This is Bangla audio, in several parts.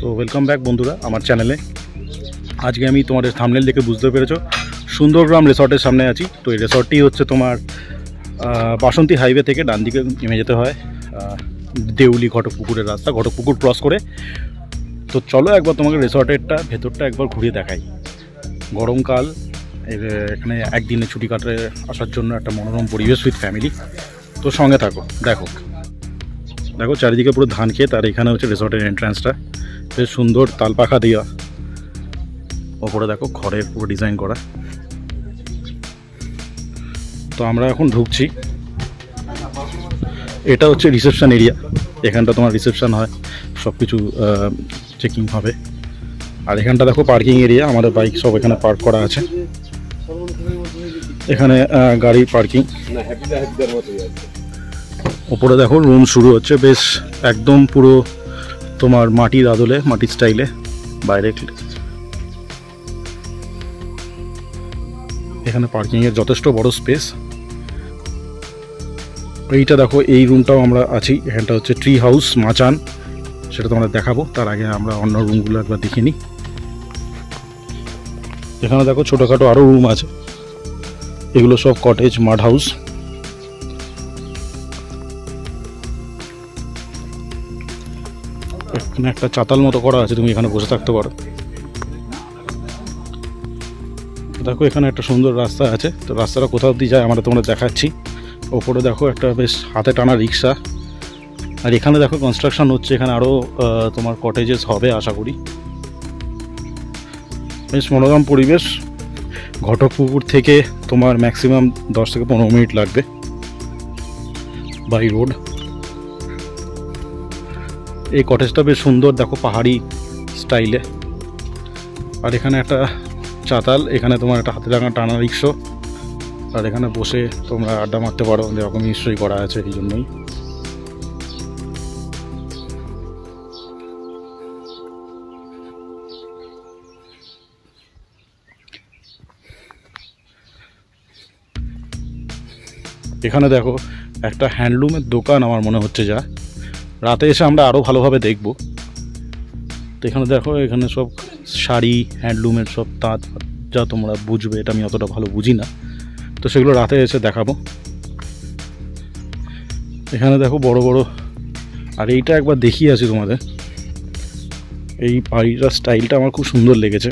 সো ওয়েলকাম ব্যাক বন্ধুরা আমার চ্যানেলে। আজকে আমি তোমাদের থাম্বনেল দেখে বুঝতে পেরেছো সুন্দরগ্রাম রিসর্টের সামনে আছি। তো এই রিসর্টটি হচ্ছে তোমার বাসন্তী হাইওয়ে থেকে ডান দিকে নেমে যেতে হয় দেউলি ঘটকপুকুরের রাস্তা, ঘটকপুকুর ক্রস করে। তো চলো একবার তোমাকে রিসর্টেরটা ভেতরটা একবার ঘুরিয়ে দেখাই। গরমকাল, এখানে একদিনে ছুটি কাটে আসার জন্য একটা মনোরম পরিবেশ উইথ ফ্যামিলি। তো সঙ্গে থাকো, দেখো দেখো চারিদিকে পুরো ধান ক্ষেত, আর এখানে হচ্ছে রিসর্টের এন্ট্রান্সটা বেশ সুন্দর তাল পাখা দেওয়া। ওপরে দেখো খড়ের পুরো ডিজাইন করা। তো আমরা এখন ঢুকছি। এটা হচ্ছে রিসেপশন এরিয়া, এখানটা তোমার রিসেপশন হয়, সব কিছু চেকিং হবে। আর এখানটা দেখো পার্কিং এরিয়া, আমাদের বাইক সব এখানে পার্ক করা আছে। এখানে গাড়ি পার্কিং। ওপরে দেখো রুম শুরু হচ্ছে, বেশ একদম পুরো তোমার মাটির আদলে, মাটির স্টাইলে। বাইরে এখানে পার্কিংয়ের যথেষ্ট বড় স্পেস। এইটা দেখো, এই রুমটাও আমরা আছি। এখানটা হচ্ছে ট্রি হাউস মাচান, সেটা তো আমরা দেখাবো। তার আগে আমরা অন্য রুমগুলো একবার দেখে নিই। এখানে দেখো ছোটোখাটো আরও রুম আছে, এগুলো সব কটেজ মাড হাউস। এখানে একটা চাতাল মতো করা আছে, তুমি এখানে বসে থাকতে পারো। দেখো এখানে একটা সুন্দর রাস্তা আছে, তো রাস্তাটা কোথাও দিয়ে যায় আমরা তোমরা দেখাচ্ছি। ওপরে দেখো একটা বেশ হাতে টানা রিক্সা। আর এখানে দেখো কনস্ট্রাকশন হচ্ছে, এখানে আরও তোমার কটেজেস হবে আশা করি। বেশ মনোরম পরিবেশ। ঘটকপুকুর থেকে তোমার ম্যাক্সিমাম 10 থেকে 15 মিনিট লাগবে বাই রোড। এই কটেজটা বেশ সুন্দর, দেখো পাহাড়ি স্টাইলে। আর এখানে একটা চাতাল, এখানে তোমার একটা হাতে টানা রিক্সা। আর এখানে বসে তোমরা আড্ডা মারতে পারো, এরকম নিশ্চয়ই করা আছে এই জন্যই। এখানে দেখো একটা হ্যান্ডলুমের দোকান আমার মনে হচ্ছে, যা রাতে এসে আমরা আরও ভালোভাবে দেখব। তো এখানে দেখো, এখানে সব শাড়ি, হ্যান্ডলুমের সব তাঁত, যা তোমরা বুঝবে, এটা আমি অতটা ভালো বুঝি না, তো সেগুলো রাতে এসে দেখাবো। এখানে দেখো বড় বড়, আর এইটা একবার দেখিয়ে আছি তোমাদের। এই বাড়িটার স্টাইলটা আমার খুব সুন্দর লেগেছে,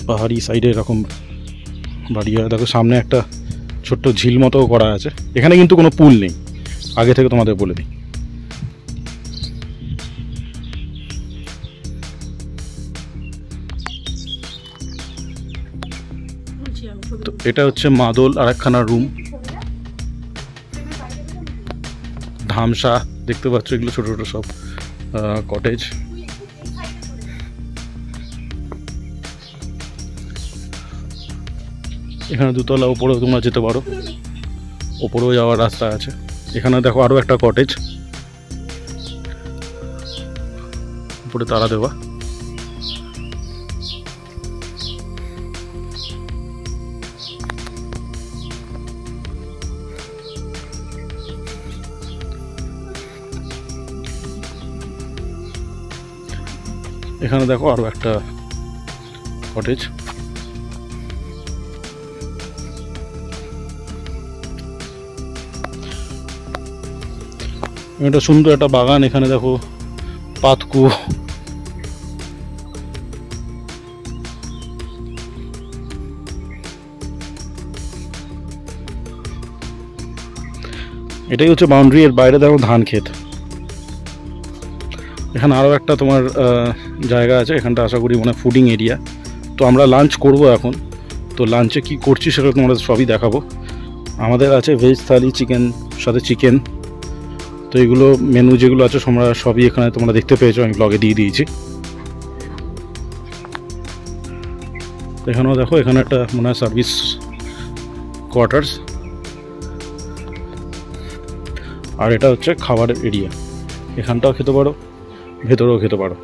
পাহাড়ি সাইডে এরকম বাড়ি হয়। দেখো সামনে একটা ছোট্ট ঝিল মতো করা আছে। এখানে কিন্তু কোনো পুল নেই, আগে থেকে তোমাদের বলে দিই। তো এটা হচ্ছে মাদল আর একখানা রুম, ধামসা দেখতে পাচ্ছ, এগুলো ছোটো ছোটো সব কটেজ। এখানে দুতলা, উপরেও তোমরা যেতে পারো, ওপরেও যাওয়ার রাস্তা আছে। এখানে দেখো আরও একটা কটেজ, উপরে তারা দেওয়া। এখানে দেখো আরও একটা কটেজ। এটা সুন্দর একটা বাগান। এখানে দেখো পাতকু, এটাই হচ্ছে বাউন্ডারি। এর বাইরে দেখো ধান ক্ষেত। এখানে আরও একটা তোমার জায়গা আছে, এখানটা আশা করি মানে ফুডিং এরিয়া। তো আমরা লাঞ্চ করব এখন। তো লাঞ্চে কি করছি সেটা তোমরা সবই দেখাবো। আমাদের আছে ভেজ থালি, চিকেন সাথে চিকেন। তো এগুলো মেনু যেগুলো আছে তোমরা সবই এখানে তোমরা দেখতে পেয়েছো, আমি ব্লগে দিয়ে দিয়েছি। এখানেও দেখো, এখানে একটা মনে হয় সার্ভিস কোয়ার্টার্স। আর এটা হচ্ছে খাবারের এরিয়া, এখানটাও খেতে পারো, ভেতরেও খেতে পারো।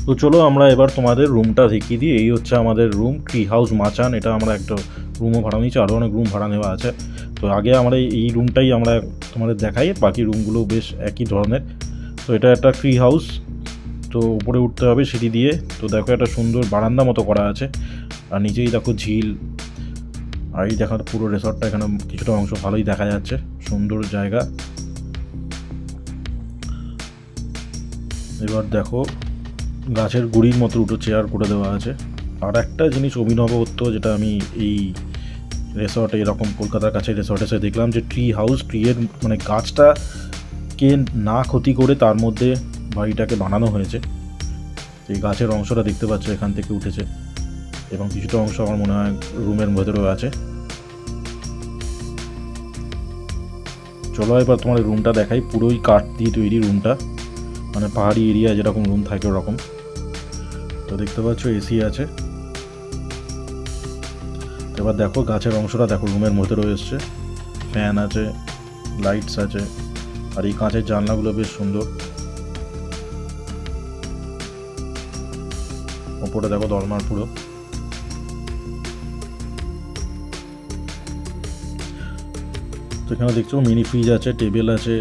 তো চলো আমরা এবার তোমাদের রুমটা দেখিয়ে দিই। এই হচ্ছে আমাদের রুম, ট্রি হাউস মাচান। এটা আমরা একটা রুমও ভাড়া নিয়েছি, আরও অনেক রুম ভাড়া নেওয়া আছে। তো আগে আমরা এই রুমটাই আমরা তোমাদের দেখাই, বাকি রুমগুলো বেশ একই ধরনের। তো এটা একটা ট্রি হাউস, তো উপরে উঠতে হবে সিঁড়ি দিয়ে। তো দেখো একটা সুন্দর বারান্দা মতো করা আছে, আর নিচেই দেখো ঝিল। আর এই দেখা পুরো রিসর্টটা, এখানে কিছুটা অংশ ভালোই দেখা যাচ্ছে, সুন্দর জায়গা। এবার দেখো গাছের গুড়ির মতো দুটো চেয়ার করে দেওয়া আছে। আর একটা জিনিস অভিনবত্ব যেটা আমি এই রিসর্টে, এরকম কলকাতার কাছে রিসর্টে এসে দেখলাম, যে ট্রি হাউস, ট্রিয়ের মানে গাছটাকে না ক্ষতি করে তার মধ্যে বাড়িটাকে বানানো হয়েছে। এই গাছের অংশটা দেখতে পাচ্ছ এখান থেকে উঠেছে, এবং কিছুটা অংশ আমার মনে হয় রুমের ভেতরেও আছে। চলো এবার তোমার রুমটা দেখাই। পুরোই কাঠ দিয়ে তৈরি রুমটা, মানে পাহাড়ি এরিয়া যেরকম রুম থাকে ওরকম। তো দেখতে পাচ্ছ এসি আছে। এবার দেখো গাছের অংশটা দেখো রুমের মধ্যে রয়েছে, ফ্যান আছে, লাইটস আছে, আর এই কাঁচের জানলাগুলো বেশ সুন্দর। ওপরে দেখো দরমার পুরো। তো এখানে দেখছো মিনি ফ্রিজ আছে, টেবিল আছে,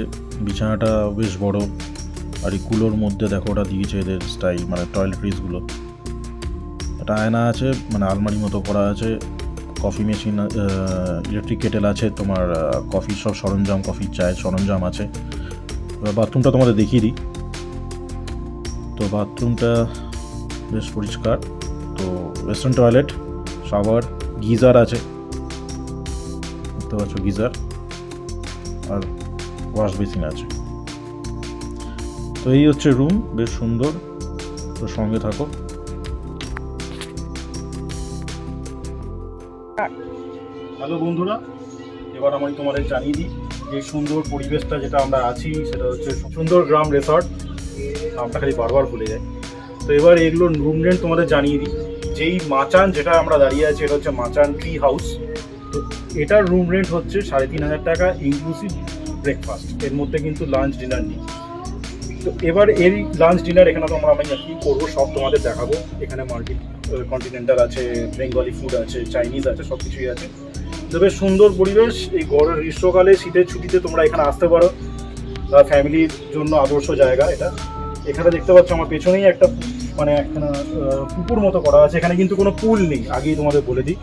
বিছানাটা বেশ বড়। আর এই কুলোর মধ্যে দেখো ওটা দিয়েছে এদের স্টাইল, মানে টয়লেট্রিজগুলো। একটা আয়না আছে, মানে আলমারি মতো করা আছে। কফি মেশিন, ইলেকট্রিক কেটেল আছে, তোমার কফির সব সরঞ্জাম, কফির চায়ের সরঞ্জাম আছে। এবার বাথরুমটা তোমাদের দেখিয়ে দিই। তো বাথরুমটা বেশ পরিষ্কার। তো ওয়েস্টার্ন টয়লেট, শাওয়ার, গিজার আছে, দেখতে পাচ্ছ গিজার, আর ওয়াশ বেসিন আছে। তো এই হচ্ছে রুম, বেশ সুন্দর। তো সঙ্গে থাকো। হ্যালো বন্ধুরা, এবার আমি তোমাদের জানিয়ে দিই যে সুন্দর পরিবেশটা যেটা আমরা আছি সেটা হচ্ছে সুন্দর গ্রাম রিসর্ট। নামটা খালি বারবার ভুলে যায়। তো এবার এগুলো রুম রেন্ট তোমাদের জানিয়ে দিই। যেই মাচান যেটা আমরা দাঁড়িয়ে আছি, এটা হচ্ছে মাচান ট্রি হাউস। তো এটার রুম রেন্ট হচ্ছে 3,500 টাকা, ইনক্লুসিভ ব্রেকফাস্ট। এর মধ্যে কিন্তু লাঞ্চ ডিনার নেই। তো এবার এই লাঞ্চ ডিনার এখানে তো আমি কী করবো সব তোমাদের দেখাবো। এখানে মাল্টি কন্টিনেন্টাল আছে, বেঙ্গলি ফুড আছে, চাইনিজ আছে, সব কিছুই আছে। তো বেশ সুন্দর পরিবেশ। এই গ্রীষ্মকালে শীতের ছুটিতে তোমরা এখানে আসতে পারো, ফ্যামিলির জন্য আদর্শ জায়গা এটা। এখানে দেখতে পাচ্ছ আমার পেছনেই একটা মানে একখানা পুকুর মতো করা আছে। এখানে কিন্তু কোনো পুল নেই, আগেই তোমাদের বলে দিই।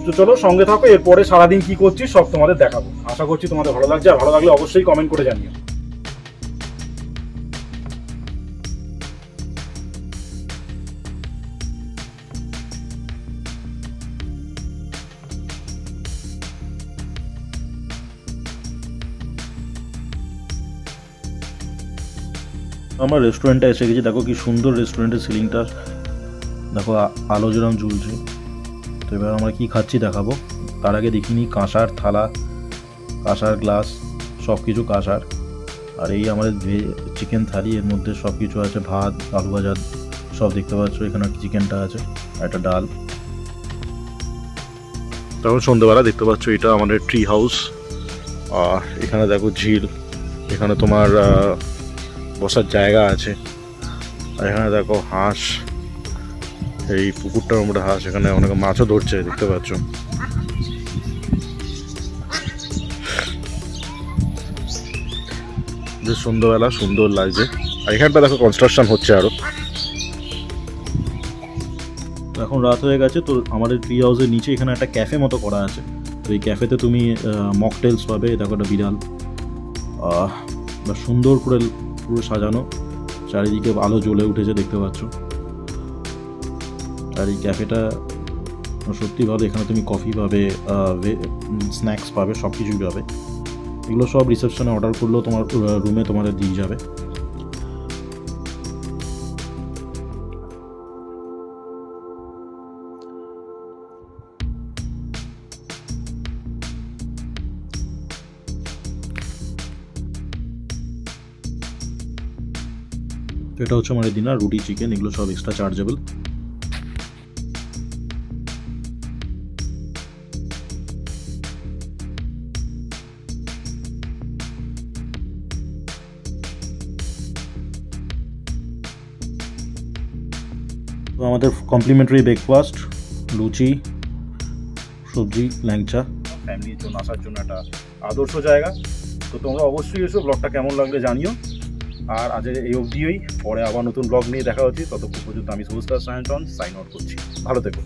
তো চলো সঙ্গে থাকো, এরপরে সারাদিন কী করছি সব তোমাদের দেখাবো। আশা করছি তোমাদের ভালো লাগছে, আর ভালো লাগলে অবশ্যই কমেন্ট করে জানিও। আমার রেস্টুরেন্টে এসে গেছি। দেখো কি সুন্দর রেস্টুরেন্টের সিলিংটা, দেখো আলো যেরকম ঝুলছে। তো এবার আমরা কি খাচ্ছি দেখাবো। তার আগে দেখিনি কাঁসার থালা, কাঁসার গ্লাস, সব কিছু কাঁসার। আর এই আমাদের চিকেন থালি, এর মধ্যে সব কিছু আছে, ভাত, আলু ভাজা সব দেখতে পাচ্ছ। এখানে চিকেনটা আছে, আর একটা ডাল। তখন সন্ধ্যেবেলা দেখতে পাচ্ছ এটা আমাদের ট্রি হাউস। আর এখানে দেখো ঝিল, এখানে তোমার বসার জায়গা আছে। আর এখানে দেখো হাঁস, এই পুকুরটার মধ্যে হাঁস, এখানে অনেক মাছও ধরছে দেখতে পাচ্ছ। বেশ সন্ধ্যাবেলা সুন্দর লাগছে। আর এখানটা দেখো কনস্ট্রাকশন হচ্ছে আরো। এখন রাত হয়ে গেছে। তো আমাদের ট্রি হাউসের নিচে এখানে একটা ক্যাফে মতো করা আছে। তো এই ক্যাফেতে তুমি মকটেলস পাবে। দেখো একটা বিড়াল, সুন্দর করে পুরো সাজানো, চারিদিকে আলো জ্বলে উঠেছে দেখতে পাচ্ছ। আর এই ক্যাফেটা সত্যি ভালো। এখানে তুমি কফি পাবে, স্ন্যাক্স পাবে, সব কিছুই পাবে। এগুলো সব রিসেপশনে অর্ডার করলেও তোমার রুমে তোমাদের দিয়ে যাবে। এটা হচ্ছে আমাদের ডিনার, রুটি, চিকেন, এগুলো সব এক্সট্রা চার্জেবল। তো আমাদের কমপ্লিমেন্টারি ব্রেকফাস্ট, লুচি, সবজি, ল্যাংচা। ফ্যামিলির জন্য আসার জন্য একটা আদর্শ জায়গা। তো তোমরা অবশ্যই এসো। ব্লগটা কেমন লাগলে জানিও। আর আজ এই অবধিই, পরে আবার নতুন ব্লগ নিয়ে দেখা হচ্ছে। ততক্ষণ পর্যন্ত আমি সুপারস্টার সায়ন্তন সাইন আউট করছি। ভালো থেকো।